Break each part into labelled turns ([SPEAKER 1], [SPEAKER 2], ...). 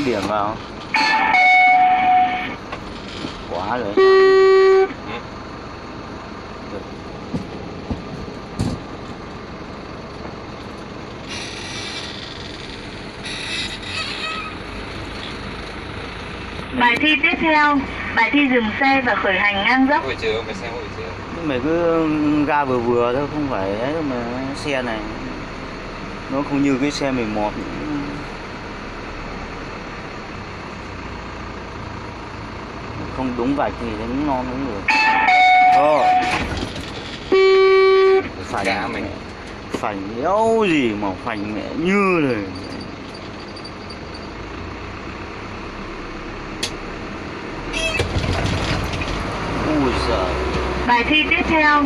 [SPEAKER 1] biển vào. Quá rồi.
[SPEAKER 2] Bài thi tiếp theo, bài thi dừng xe và khởi hành ngang dốc.
[SPEAKER 3] Hồi chưa, mày xem hồi chưa?
[SPEAKER 1] Mày cứ ga vừa vừa thôi, không phải ấy mà xe này nó không như cái xe 11. Không đúng vạch thì đánh non đúng rồi. Phành mẹ, phành đéo gì mà phành mẹ như này. Ui giời.
[SPEAKER 2] Bài thi tiếp theo,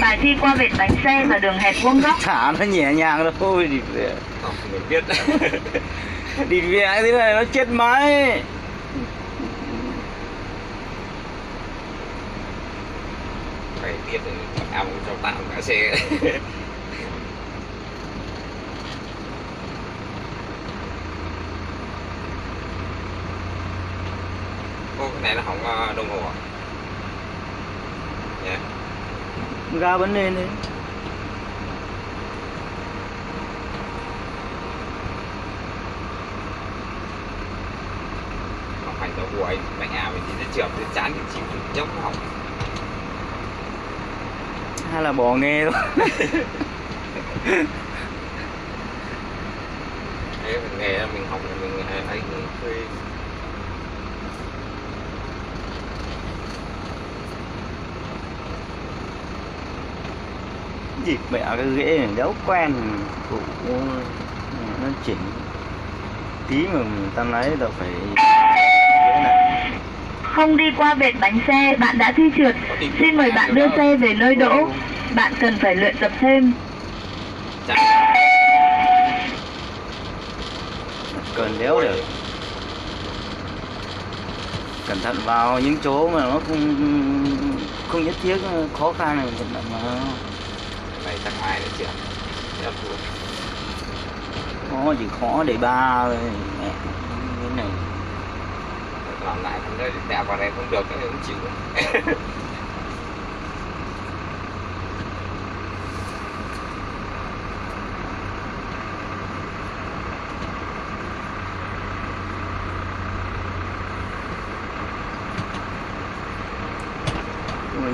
[SPEAKER 2] bài thi qua vệt bánh xe và đường hẹp vuông góc.
[SPEAKER 1] Thả nó nhẹ nhàng thôi đi về.
[SPEAKER 3] Mình biết.
[SPEAKER 1] Đi về thế này nó chết máy.
[SPEAKER 3] Phải biết ao trong tạm cả xe. Ô, cái này nó không đồng hồ à? Yeah.
[SPEAKER 1] Ga vẫn lên đấy.
[SPEAKER 3] Phải tao của anh mạnh ảo thì nó trượt thì chán thì chịu chống hỏng.
[SPEAKER 1] Hay là bỏ nghe thôi.
[SPEAKER 3] Thế mình nghề mình học mình ấy mình thuê.
[SPEAKER 1] Gì mẹ cái ghế này đéo quen phụ nó chỉnh tí mà người ta lấy tao phải
[SPEAKER 2] Không đi qua vệt bánh xe, bạn đã thi trượt. Xin mời bạn đưa xe về nơi đỗ. Bạn cần phải luyện tập thêm.
[SPEAKER 1] cần đéo được. Cẩn thận vào những chỗ mà nó không nhất thiết khó khăn này cẩn thận mà.
[SPEAKER 3] Này chắc ai nó trượt.
[SPEAKER 1] Khó chỉ khó để ba thôi mẹ cái này.
[SPEAKER 3] Làm lại không đấy đạp vào đây không được cái cũng chịu.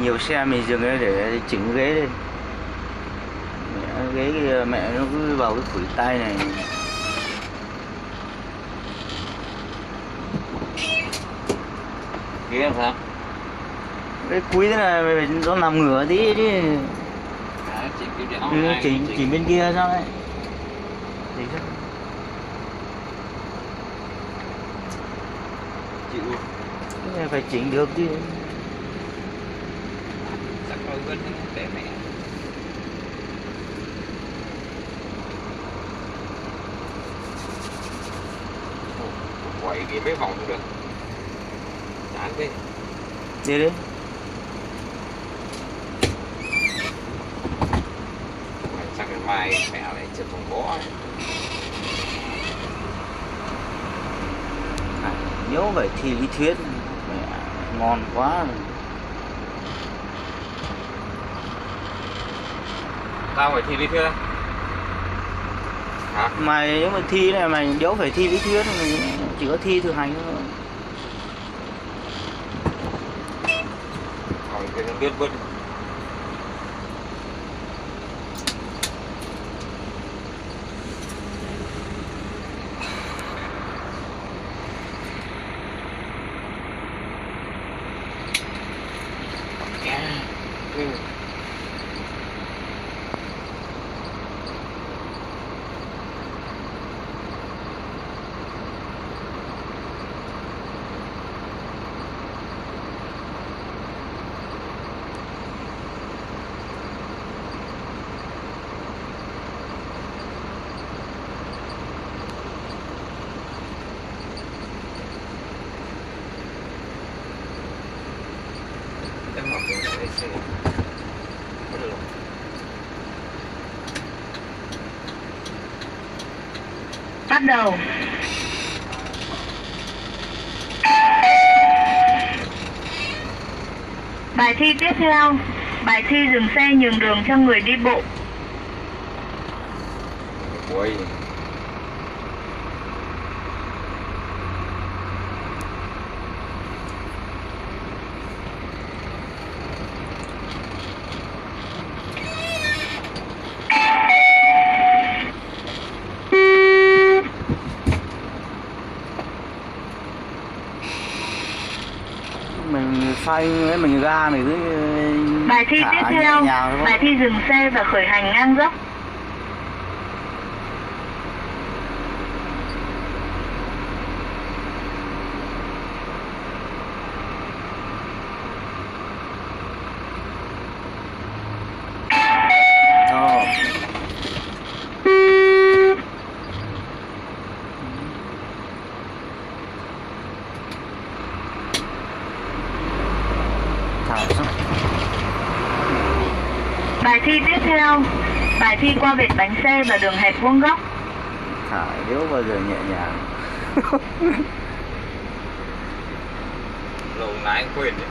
[SPEAKER 1] Nhiều xe mình dừng đây để chỉnh ghế lên. Ghế kia mẹ nó cứ vào cái khuỷu tay này.
[SPEAKER 3] Ghế làm sao?
[SPEAKER 1] Cái cuối thế này mày phải nó nằm ngửa tí chứ. Chỉ bên kia sao đấy.
[SPEAKER 3] Chịu.
[SPEAKER 1] Cái này phải chỉnh được chứ.
[SPEAKER 3] Chắc có gân để mẹ. Quậy đi mấy vòng cũng được. Chán thế.
[SPEAKER 1] Đi đi.
[SPEAKER 3] Chắc ngày mai mẹ lại trượt vòng bó.
[SPEAKER 1] Nhớ phải thi lý thuyết mẹ ngon quá.
[SPEAKER 3] Tao phải thi lý thuyết á? Hả?
[SPEAKER 1] Mày nếu mà thi này mày đéo phải thi lý thuyết, chỉ có thi thực hành thôi.
[SPEAKER 3] Còn cái nó biết bớt. Em học cái xe. Có được không?
[SPEAKER 2] Bắt đầu. Bài thi tiếp theo. Bài thi dừng xe nhường đường cho người đi bộ.
[SPEAKER 3] Ui.
[SPEAKER 1] Mình phanh ấy, mình ga này cứ
[SPEAKER 2] Bài thi
[SPEAKER 1] thả
[SPEAKER 2] tiếp
[SPEAKER 1] nhẹ
[SPEAKER 2] theo.
[SPEAKER 1] nhàng thôi.
[SPEAKER 2] Bài thi dừng xe và khởi hành ngang dốc.
[SPEAKER 1] Ồ. Thả xuống.
[SPEAKER 2] Bài thi tiếp theo. Bài thi qua vệt bánh xe và đường hẹp vuông góc.
[SPEAKER 1] Thả yếu bao giờ nhẹ nhàng.
[SPEAKER 3] Lâu lái quên đấy.